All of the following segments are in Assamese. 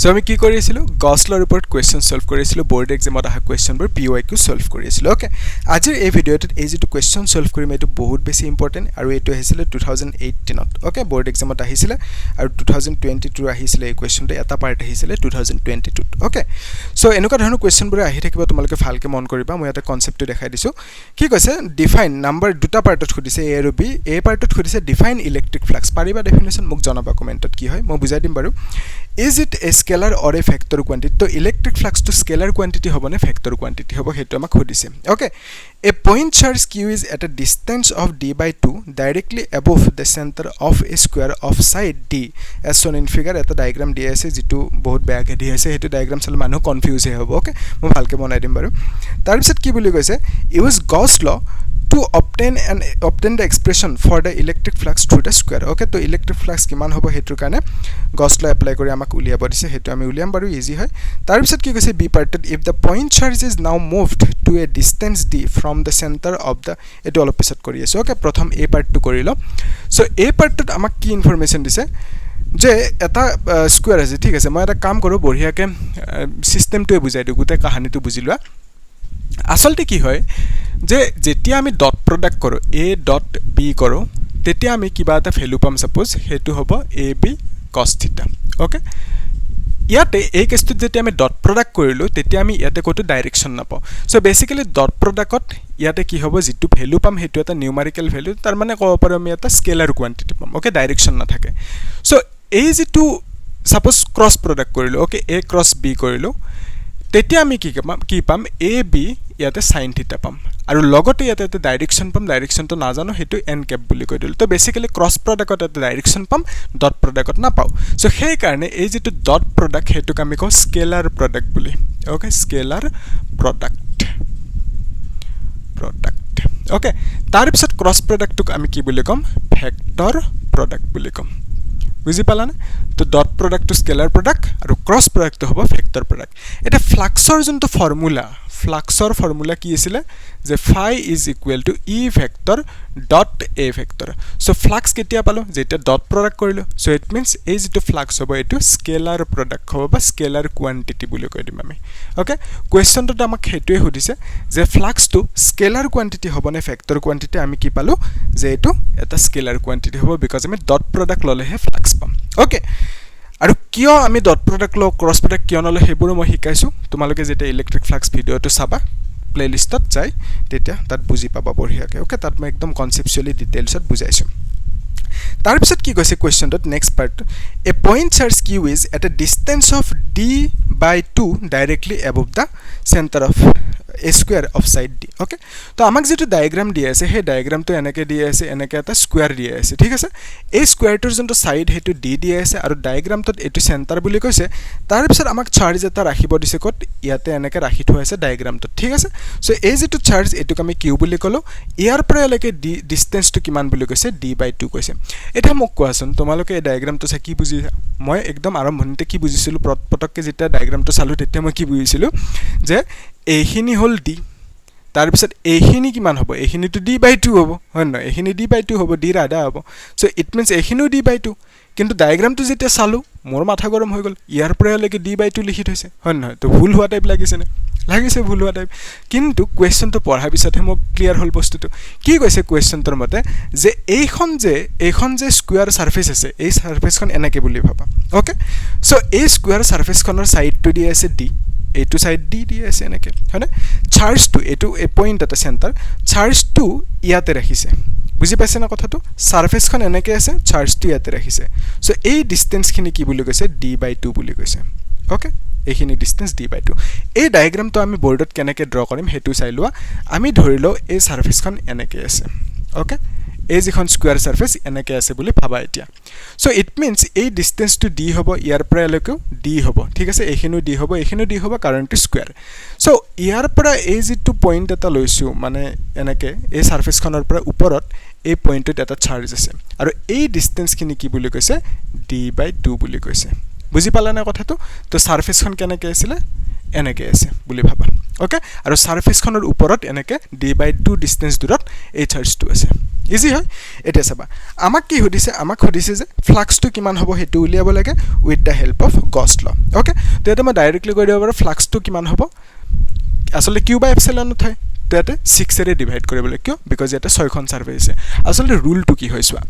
So আমি কি কৰিছিলো Gauss law report question solve কৰিছিলো board exam ত আহা question বোৰ PYQ solve কৰিছিলো ওকে আজিৰ এই ভিডিওটোত এই যেটো question solve কৰিম এটো বহুত বেছি ইম্পৰ্টেন্ট আৰু এটো আহিছিল 2018 ত ওকে board exam ত আহিছিল আৰু 2022 আহিছিল এই questionটো এটা পাৰ্ট আহিছিল 2022 ত ওকে সো এনেকুৱা ধৰণৰ question বোৰ আহি থাকিব তোমালোকে ভালকে মন কৰিবা মই এটা কনসেপ্টটো দেখাই দিছো কি কৈছে ডিফাইন নাম্বাৰ দুটা পাৰ্টত খুদিছে A আৰু B A পাৰ্টত খুদিছে ডিফাইন ইলেক্ট্ৰিক ফ্লাক্স পাৰিবা ডেফিনিশন মোক জনাবা কমেন্টত কি হয় মই বুজাই দিম বাৰু Is it a scalar or a vector quantity? So electric flux to scalar quantity hobo ne vector quantity hobo hetu amak hodise. Okay. A point charge q is at a distance of d by 2 directly above the center of a square of side d as shown in figure eta diagram dia ase jitu bahut bag di ase hetu diagram sal manu confuse hobo okay moi bhalke bonai dim baru tar bisot ki boli koise use Gauss law to obtain the expression for the electric flux through the square okay to electric flux kiman hobo hetur kane Gauss law apply kori amak uliya bodise hetu ami uliam baru easy hoy tar bisot ki koise b part if the point charge is now moved to a distance d from the center of the etu all episode kori ase okay prothom a part to korilo so a part to amak ki information dise যে এটা স্কয়ার আছে ঠিক আছে মই এটা কাম কৰো বঢ়িয়াকে সিস্টেমটো বুজাই দিও গুতে কাহানিটো বুজিলোৱা আসলতে কি হয় যে যেতিয়া আমি ডট প্ৰডাক্ট কৰো a ডট b কৰো তেতিয়া আমি কিবা এটা ভ্যালু পাম সাপোজ হেতু হ'ব ab cos θ ওকে ইয়াতে এই কেছটোত যেতিয়া আমি ডট প্ৰডাক্ট কৰিলো তেতিয়া আমি ইয়াতে কোটো ডাইৰেকশন নাপাও সো বেসিক্যালি ডট প্ৰডাক্টত ইয়াতে কি হ'ব যেটো ভ্যালু পাম হেতু এটা নিউমেৰিকেল ভ্যালু তাৰ মানে ক'ব পাৰো আমি এটা স্কেলাৰ কোয়ান্টিটি পাম ওকে ডাইৰেকশন না থাকে সো এই যেটো সাপোজ ক্ৰস প্ৰডাক্ট কৰিলো ওকে a ক্ৰস b কৰিলো তেতিয়া আমি কি পাম a b ইয়াতে sin θ পাম আৰু লগতে ইয়াতে ডাইৰেকশন পাম ডাইৰেকশনটো না জানো হেতু n cap বুলি কৈ দিল তো বেসিক্যালি ক্ৰস প্ৰডাক্টত এটা ডাইৰেকশন পাম ডট প্ৰডাক্টত না পাও সো সেই কাৰণে এই যেটো ডট প্ৰডাক্ট হেতু আমি কও স্কেলাৰ প্ৰডাক্ট বুলি ওকে স্কেলাৰ প্ৰডাক্ট ওকে তাৰ পিছত ক্ৰস প্ৰডাক্টক আমি কি বুলি কম ভেক্টৰ প্ৰডাক্ট বুলি কম বুজি পালা না তো dot product to scalar product আৰু ক্ৰস প্ৰডাক্ট হ'ব ভেক্টৰ প্ৰডাক্ট এটা ফ্লাক্সৰ যোনটো ফৰ্মুলা ফ্লাক্সৰ ফৰ্মুলা কি আছিল যে phi is equal to e vector dot a vector so flux কেতিয়া পালো যেটা ডট প্ৰডাক্ট কৰিলো so it means এই যেটো ফ্লাক্স হ'ব এটো স্কেলাৰ প্ৰডাক্ট হ'ব বা স্কেলাৰ কোয়ান্টিটি বুলি কৈ দিম আমি ওকে কোৱেশ্চনটো আমাক হেতুৱে সুধিছে যে ফ্লাক্স টু স্কেলাৰ কোয়ান্টিটি হ'ব নে ভেক্টৰ কোয়ান্টিটি আমি কি পালো যে এটো এটা স্কেলাৰ কোয়ান্টিটি হ'ব বিকজ আমি ডট প্ৰডাক্ট ললেহে ফ্লাক্স পাম ওকে আৰু কিয় আমি ডট প্ৰডাক্ট ল ক্ৰস প্ৰডাক্ট কিয় নলে হেবোৰ মই শিকাইছো তোমালোকে যেটা ইলেক্ট্ৰিক ফ্লাক্স ভিডিওটো চাবা প্লেলিষ্টত যাই তেতিয়া তাত বুজি পাবা বঢ়িয়াকে ওকে তাত মই একদম কনসেপচুয়ালি ডিটেইলছত বুজাইছো তাৰ পিছত কি কৈছে কোৱেশ্চনটোত next part a point charge q is at a distance of d by 2 directly above the center of a square of side d okay তো আমাক যেটো ডায়াগ্ৰাম দিয়া আছে হে ডায়াগ্ৰামটো এনেকে দিয়া আছে এনেকে এটা স্কয়াৰ দিয়া আছে ঠিক আছে এই স্কয়াৰটোৰ যোনটো সাইড হেতু d দিয়া আছে আৰু ডায়াগ্ৰামটোত এটো সেন্টাৰ বুলি কৈছে তাৰ পিছত আমাক চাৰ্জ এটা ৰাখিব দিছে কত ইয়াতে এনেকে ৰাখি থোৱা আছে ডায়াগ্ৰামটো ঠিক আছে সো এই যেটো চাৰ্জ এটোক আমি q বুলি কলো ইয়াৰ পৰা লৈকে ডিসটেন্সটো কিমান বুলি কৈছে d by 2 কৈছে এটা মোক কোৱাচোন তোমালোকে এই ডায়াগ্ৰামটো চাই কি বুজিছা মই একদম আৰম্ভণিতে কি বুজিছিলো পটককে যেটা ডায়াগ্ৰামটো চালো তেতিয়া মই কি বুজিছিলো যে এইখিনি হল d তাৰ পিছত এইখিনি কিমান হ'ব এইখিনি তো d by 2 হ'ব হয় না এইখিনি d by 2 হ'ব d ৰাডা হ'ব সো ইট মিন্স এইখিনিও d by 2 কিন্তু ডায়াগ্ৰামটো যেতিয়া চালো মোৰ মাথা গৰম হৈ গল ইয়াৰ পৰা লৈকে d by 2 লিখি থৈছে হয় না তো ভুল হোৱা টাইপ লাগিছে না লাগিছে ভুল হোৱা টাইপ কিন্তু কোৱেশ্চনটো পঢ়া পিছতহে মোক ক্লিয়াৰ হল বস্তুটো কি কৈছে কোৱেশ্চনটোৰ মতে যে এইখন যে স্কয়াৰ সাৰফেস আছে এই সাৰফেসখন এনেকে বুলি ভাবা ওকে সো এই স্কয়াৰ সাৰফেসখনৰ সাইডটো দি আছে d এটো সাইড d দি আছে এনেকে হয়নে চাৰ্জ টু এটো এ পইণ্ট এটা সেন্টাৰ চাৰ্জ টু ইয়াতে ৰাখিছে বুজি পাইছে না কথাটো সাৰফেসখন এনেকে আছে চাৰ্জ টু ইয়াতে ৰাখিছে সো এই ডিসটেন্স খিনি কি বুলি কৈছে d by 2 বুলি কৈছে ওকে এইখিনি ডিসটেন্স d by 2 এই ডায়াগ্ৰামটো আমি বৰ্ডত কেনেকে ড্ৰ কৰিম হেতু চাইলোৱা আমি ধৰিলো এই সাৰফেসখন এনেকে আছে ওকে এই যিখন স্কয়াৰ সাৰফেস এনেকে আছে বুলি ভাবা এতিয়া সো ইট মিন্স এই ডিসটেন্স টু d হ'ব ইয়াৰ পৰা লৈকে d হ'ব ঠিক আছে এইখিনিও d হ'ব এইখিনিও d হ'ব কাৰণ টু স্কয়াৰ সো ইয়াৰ পৰা এই যেটো পইণ্ট এটা লৈছো মানে এনেকে এই সাৰফেসখনৰ পৰা ওপৰত এই পইণ্টত এটা চাৰ্জ আছে আৰু এই ডিসটেন্স খিনি কি বুলি কৈছে d by 2 বুলি কৈছে বুজি পালা না কথাটো তো সাৰফেসখন কেনেকে আছিল এনেকে আছে বুলি ভাবা ওকে আৰু সাৰফেসখনৰ ওপৰত এনেকে d by 2 ডিসটেন্স দূৰত এই চাৰ্জটো আছে ইজি হয় এটা চাবা আমাক কি হদিছে আমাক হদিছে যে ফ্লাক্সটো কিমান হ'ব হেতু উলিয়াব লাগে উইথ দা হেল্প অফ গছ ল ওকে তো এটা মই ডাইৰেক্টলি কৈ দিব পাৰো ফ্লাক্সটো কিমান হ'ব আসলে q বাই এপসিলন হয় তো এটা 6 এৰে ডিভাইড কৰিব লাগে কিয় বিকজ এটা 6 খন সাৰ্ভে আছে আসলে ৰুলটো কি হয়ছৱা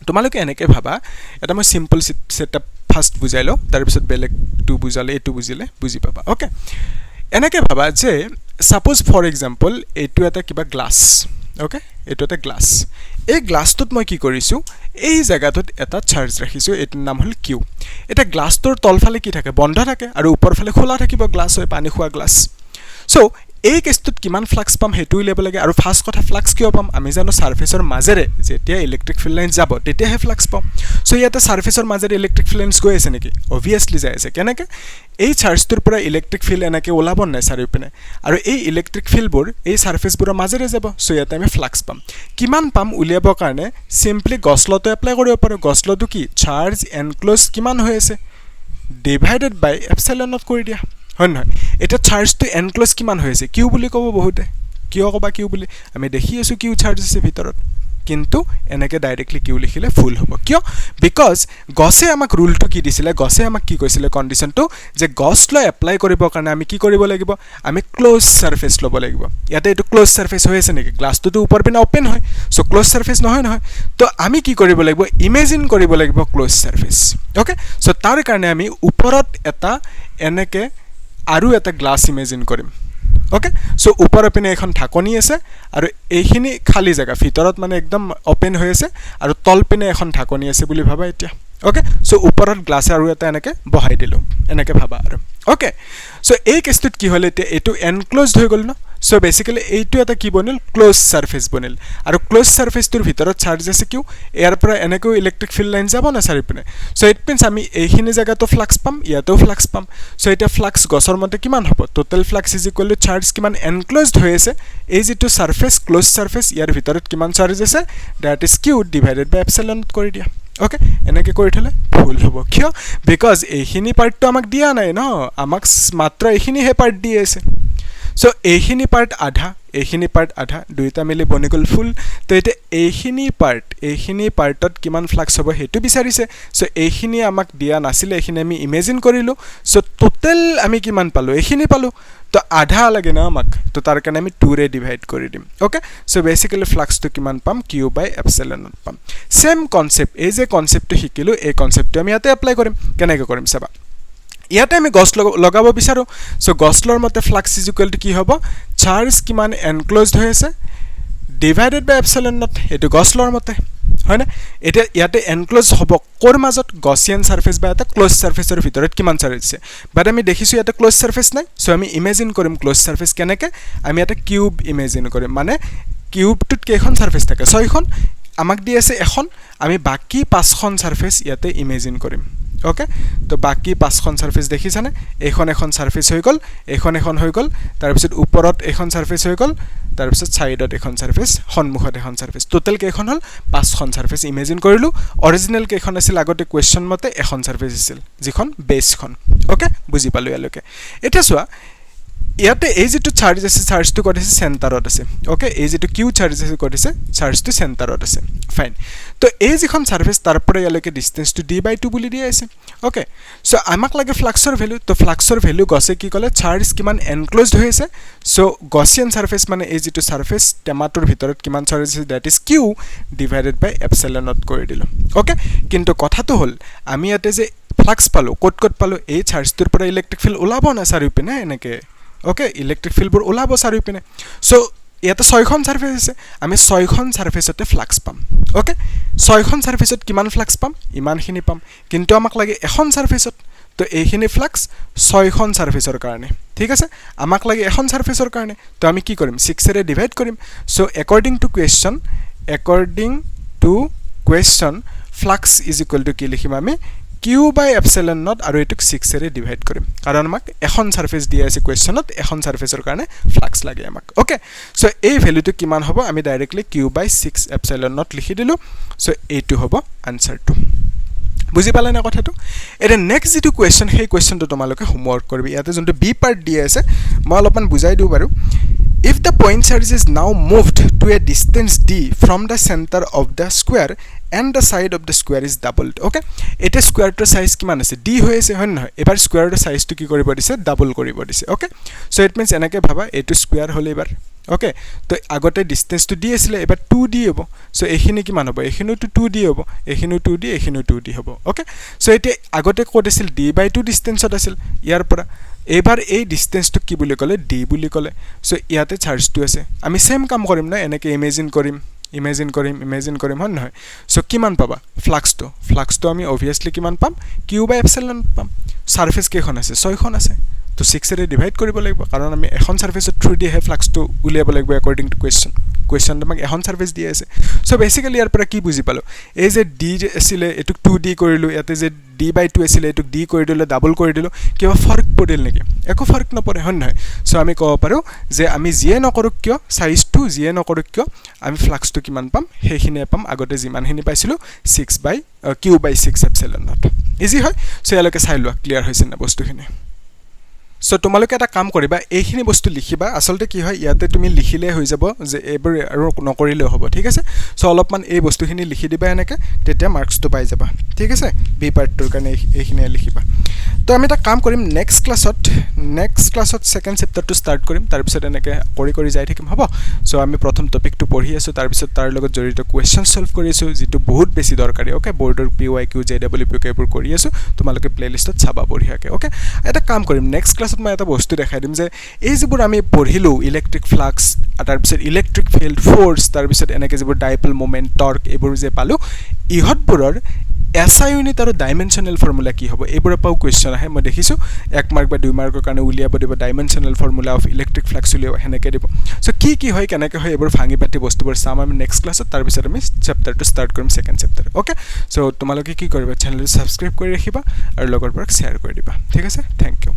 তোমালোকে এনেকে ভাবা এটা মই সিম্পল সেটআপ ফাৰ্স্ট বুজাই লও তাৰ পিছত বেলেগ টু বুজালে এটু বুজিলে বুজি পাবা ওকে এনেকে ভাবা যে সাপোজ ফৰ এক্সাম্পল এটু এটা কিবা গ্লাস ওকে এটু এটা গ্লাস এই গ্লাসটোত মই কি কৰিছো এই জায়গাটোত এটা চাৰ্জ ৰাখিছো এটোৰ নাম হল কিউ এটা গ্লাসটোৰ তলফালে কি থাকে বন্ধ থাকে আৰু ওপৰফালে খোলা থাকিব গ্লাস হয় পানী খোৱা গ্লাস সো এই কেছটোত কিমান ফ্লাক্স পাম হেতু উলিয়াব লাগে আৰু ফাৰ্স্ট কথা ফ্লাক্স কিয় পাম আমি জানো সাৰফেসৰ মাজেৰে যেতিয়া ইলেক্ট্ৰিক ফিল্ড লাইন যাব তেতিয়াহে ফ্লাক্স পাম সো ইয়াতে সাৰফেসৰ মাজেৰে ইলেক্ট্ৰিক ফিল্ড লাইনছ গৈ আছে নেকি অবভিয়াসলি যায় আছে কেনেকে এই চাৰ্জটোৰ পৰা ইলেক্ট্ৰিক ফিল্ড এনেকে ওলাব নাই চাৰিওপিনে আৰু এই ইলেক্ট্ৰিক ফিল্ডবোৰ এই সাৰফেসবোৰৰ মাজেৰে যাব সো ইয়াতে আমি ফ্লাক্স পাম কিমান পাম উলিয়াবৰ কাৰণে সিম্পলি গছ লটো এপ্লাই কৰিব পাৰো গছ লটো কি চাৰ্জ এনক্লোজ কিমান হৈ আছে ডিভাইডেড বাই এপসিলন নট কৰি দিয়া হয় নহয় এটা চার্জটো এনক্লোজ কিমান হৈ আছে কিউ বুলি ক'ব বহুতে কিয় কবা কিউ বুলি আমি দেখি আছো কিউ চার্জ আছে ভিতৰত কিন্তু এনেকে ডাইৰেক্টলি কিউ লিখিলে ফুল হ'ব কিয় বিকজ গছে আমাক ৰুলটো কি দিছিলে গছে আমাক কি কৈছিলে কন্ডিশনটো যে গছ ল এপ্লাই কৰিবৰ কাৰণে আমি কি কৰিব লাগিব আমি ক্লোজ সারফেস ল'ব লাগিব ইয়াতে এটো ক্লোজ সারফেস হৈ আছে নেকি গ্লাসটো তো ওপৰ পিনে ওপেন হয় সো ক্লোজ সাৰফেস নহয় তো আমি কি কৰিব লাগিব ইমেজিন কৰিব লাগিব ক্লোজ সাৰফেস ওকে সো তাৰ কাৰণে আমি ওপৰত এটা এনেকে আৰু এটা গ্লাস ইমেজিন কৰিম ওকে সো ওপৰ পিনে এখন ঢাকনি আছে আৰু এইখিনি খালি জায়গা ভিতৰত মানে একদম ওপেন হৈ আছে আৰু তল পিনে এখন ঢাকনি আছে বুলি ভাবা এতিয়া ওকে সো ওপৰত গ্লাস আৰু এটা এনেকে বহাই দিলো এনেকে ভাবা আৰু ওকে সো এই কেছটোত কি হল এতিয়া এটো এনক্লোজড হৈ গল ন সো বেসিক্যালি এইটো এটা কি বনিল ক্লোজ সারফেস বনিল আৰু ক্লোজ সাৰফেসটোৰ ভিতৰত চাৰ্জ আছে কিউ এয়াৰ পৰা এনেকৈ ইলেক্ট্ৰিক ফিল্ড লাইন যাব না চাৰিপিনে সো ইট মিন্স আমি এইখিনি জায়গাটো ফ্লাক্স পাম ইয়াতেও ফ্লাক্স পাম সো এটা ফ্লাক্স গছৰ মতে কিমান হ'ব total flux is equal to charge কিমান এনক্লোজড হৈ আছে এই যেটো সাৰফেস ক্লোজ সাৰফেস ইয়াৰ ভিতৰত কিমান চাৰ্জ আছে that is q divided by epsilon কৰি দিয়া ওকে এনেকে কৰি থলে ফুল হ'ব কিয় বিকজ এইখিনি পাৰ্টটো আমাক দিয়া নাই ন আমাক মাত্ৰ এইখিনি হে পাৰ্ট দি আছে সো এইখিনি পাৰ্ট আধা দুইটা মিলি বনি গল ফুল তো এটা এইখিনি পাৰ্টত কিমান ফ্লাক্স হ'ব হেতু বিচাৰিছে সো এইখিনি আমাক দিয়া নাছিলে এইখিনি আমি ইমেজিন কৰিলো সো টোটাল আমি কিমান পালো এইখিনি পালো তো আধা লাগে না আমাক তো তাৰ কাৰণে আমি 2 ৰে ডিভাইড কৰি দিম ওকে সো বেসিক্যালি ফ্লাক্সটো কিমান পাম q বাই এপসিলন নট পাম সেম কনসেপ্ট এই যে কনসেপ্টটো শিকিলো এই কনসেপ্টটো আমি ইয়াতে এপ্লাই কৰিম কেনেকৈ কৰিম চাবা ইয়াতে আমি গছ লগাব বিচাৰো সো গছলৰ মতে ফ্লাক্স ইজ ইকুৱেল টু কি হ'ব চাৰ্জ কিমান এনক্লোজড হৈ আছে ডিভাইডেড বাই এপসিলন নট এটো গছলৰ মতে হয় না এটা ইয়াতে এনক্লোজ হ'ব কোৰ মাজত গছিয়ান সাৰফেস বা এটা ক্লোজ সাৰফেসৰ ভিতৰত কিমান চাৰ্জ আছে বাট আমি দেখিছো ইয়াতে ক্লোজ সাৰফেস নাই সো আমি ইমেজিন কৰিম ক্লোজ সাৰফেস কেনেকে আমি এটা কিউব ইমেজিন কৰিম মানে কিউবটোত কেইখন সারফেস থাকে 6খন আমাক দি আছে এখন আমি বাকি 5খন সারফেস ইয়াতে ইমেজিন কৰিম ওকে তো বাকি 5খন সাৰফেস দেখিছানে এখন সাৰফেস হৈ গল এখন হৈ গল তাৰ পিছত ওপৰত এখন সাৰফেস হৈ গল তাৰ পিছত সাইডত এখন সাৰফেস সন্মুখত এখন সাৰফেস টোটাল কেখন হল 5খন সাৰফেস ইমেজিন কৰিলো অৰিজিনাল কেখন আছিল আগতে কোৱেশ্চন মতে এখন সাৰফেস আছিল যিখন বেসখন ওকে বুজি পালো ইয়ালৈকে এটা চোৱা ইয়াতে এই যেটো চাৰ্জ আছে চাৰ্জটো কৰিছে সেন্টাৰত আছে ওকে এই যেটো কিউ চাৰ্জ আছে কৰিছে চাৰ্জটো সেন্টাৰত আছে ফাইন তো এই যিখন সাৰফেস তাৰ পৰা ইয়ালৈকে ডিসটেন্সটো d/2 বুলি দিয়া আছে ওকে সো আমাক লাগে ফ্লাক্সৰ ভ্যালু তো ফ্লাক্সৰ ভ্যালু গছে কি কলে চাৰ্জ কিমান এনক্লোজড হৈ আছে সো গছিয়ান সাৰফেস মানে এই যেটো সাৰফেস টেমাটোৰ ভিতৰত কিমান চাৰ্জ আছে that is q divided by epsilon nought কৰি দিলো ওকে কিন্তু কথাটো হল আমি ইয়াতে যে ফ্লাক্স পালো কত পালো এই চাৰ্জটোৰ পৰা ইলেক্ট্ৰিক ফিল্ড ওলাব না চাৰিওপিনে এনেকে ওকে ইলেক্ট্ৰিক ফিল্ডবোৰ ওলাব চাৰিওপিনে সো ইয়াতে 6খন সারফেস আছে আমি 6খন সারফেসতে ফ্লাক্স পাম ওকে 6খন সারফেসত কিমান ফ্লাক্স পাম ইমানখিনি পাম কিন্তু আমাক লাগে এখন সারফেসত তো এইখিনি ফ্লাক্স 6খন সাৰফেসৰ কাৰণে ঠিক আছে আমাক লাগে এখন সাৰফেসৰ কাৰণে তো আমি কি কৰিম 6 ৰে ডিভাইড কৰিম so according to question flux is equal to কি লিখিম আমি q by epsilon naught আৰু এটুক 6 ৰে ডিভাইড কৰিম কাৰণ আমাক এখন সাৰফেস দিয়া আছে কোৱেশ্চনত এখন সাৰফেসৰ কাৰণে ফ্লাক্স লাগে আমাক ওকে সো এই ভ্যালুটো কিমান হ'ব আমি directly q by 6 epsilon naught লিখি দিলো সো এইটো হ'ব আনসাৰটো বুজি পালে না কথাটো এটা নেক্সট যেটো কোৱেশ্চন সেই কোৱেশ্চনটো তোমালোকে হোমৱৰ্ক কৰিবি ইয়াতে যোনটো বি পাৰ্ট দি আছে মই অলপমান বুজাই দিও বাৰু if the point charge is now moved to a distance d from the center of the square and the side of the square is doubled okay এটা স্কয়াৰটোৰ সাইজ কিমান আছে d হৈ আছে হয় নহয় এবাৰ স্কয়াৰটোৰ সাইজটো কি কৰিব দিছে ডাবল কৰিব দিছে okay so it means এনেকে ভাবা এটো স্কয়াৰ হলে এবাৰ okay তো আগতে ডিসটেন্সটো d আছিল এবাৰ 2d হ'ব সো এখিনি কিমান হ'ব এখিনুটো 2d হ'ব এখিনু 2d এখিনু 2d হ'ব okay সো এতে আগতে কোড আছিল d/2 ডিসটেন্সত আছিল ইয়াৰ পৰা এবাৰ এই ডিসটেন্সটো কি বুলি কলে d বুলি কলে সো ইয়াতে চাৰ্জটো আছে আমি সেম কাম কৰিম না এনেকে ইমেজিন কৰিম হয় নহয় সো কিমান পাবা ফ্লাক্সটো আমি obviously কিমান পাম q by epsilon পাম সারফেস কেখন আছে 6 খন আছে তো 6 ৰে ডিভাইড কৰিব লাগিব কাৰণ আমি এখন সাৰফেসত থ্ৰু দি হে ফ্লাক্সটো উলিয়াব লাগিব অকৰ্ডিং টু কোৱেশ্চন তোমাক এখন সাৰফেস দি আছে সো বেসিক্যালি ইয়াৰ পৰা কি বুজি পালো এই যে d আছিল এটু 2d কৰিলো ইয়াতে যে d/2 আছিল এটু d কৰি দিলো ডাবল কৰি দিলো কিবা ফৰক পৰিল নেকি একো ফৰক নপৰে হয় নহয় সো আমি ক'ব পাৰো যে আমি জিয়ে নকৰো কিয় সাইজটো জিয়ে নকৰো কিয় আমি ফ্লাক্সটো কিমান পাম হেখিনি পাম আগতে যিমানখিনি পাইছিলো 6/q/6 epsilon naught ইজি হয় সো ইয়ালৈকে চাই লোৱা ক্লিয়াৰ হৈছে না বস্তুখিনি সো তোমালোকে এটা কাম কৰিবা এইখিনি বস্তু লিখিবা আসলতে কি হয় ইয়াতে তুমি লিখিলে হৈ যাব যে এবাৰ আৰু নকৰিলে হ'ব ঠিক আছে সো অলপমান এই বস্তুখিনি লিখি দিবা এনেকে তেতিয়া মাৰ্কসটো পাই যাবা ঠিক আছে বি পাৰ্টৰ কাৰণে এইখিনি লিখিবা তো আমি এটা কাম কৰিম নেক্সট ক্লাছত সেকেন্ড চেপ্টাৰটো ষ্টাৰ্ট কৰিম তাৰ পিছত এনেকে কৰি যাই থাকিম হ'ব সো আমি প্ৰথম টপিকটো পঢ়ি আছো তাৰ পিছত তাৰ লগত জড়িত কোৱেশ্চন সলভ কৰি আছো যেটো বহুত বেছি দৰকাৰী ওকে বৰ্ডৰ PYQ JWPK এইবোৰ কৰি আছো তোমালোকে প্লেলিষ্টত চাবা বঢ়িয়াকে ওকে এটা কাম কৰিম নেক্সট ক্লাছত মই এটা বস্তু দেখাই দিম যে এই যিবোৰ আমি পঢ়িলো ইলেক্ট্ৰিক ফ্লাক্স তাৰ পিছত ইলেক্ট্ৰিক ফিল্ড ফোৰ্স তাৰ পিছত এনেকে যিবোৰ ডাইপল মোমেন্ট টৰ্ক এইবোৰ যে পালো ইহতবোৰৰ SI ইউনিট আৰু ডাইমেনশনাল ফৰ্মুলা কি হ'ব এইবোৰ পাও কোৱেশ্চন আহে মই দেখিছো 1 মাৰ্ক বা 2 মাৰ্কৰ কাৰণে উলিয়াব দিব dimensional formula of electric flux উলিয়াব হেনেকে দিব সো কি হয় কেনেকে হয় এইবোৰ ভাঙি পাতি বস্তুবোৰ চাম আমি নেক্সট ক্লাছত তাৰ পিছত আমি চেপ্টাৰটো ষ্টাৰ্ট কৰিম সেকেন্ড চেপ্টাৰ ওকে সো তোমালোকে কি কৰিবা চেনেলটো সাবস্ক্ৰাইব কৰি ৰাখিবা আৰু লগৰবোৰক শেয়াৰ কৰি দিবা ঠিক আছে থ্যাংক ইউ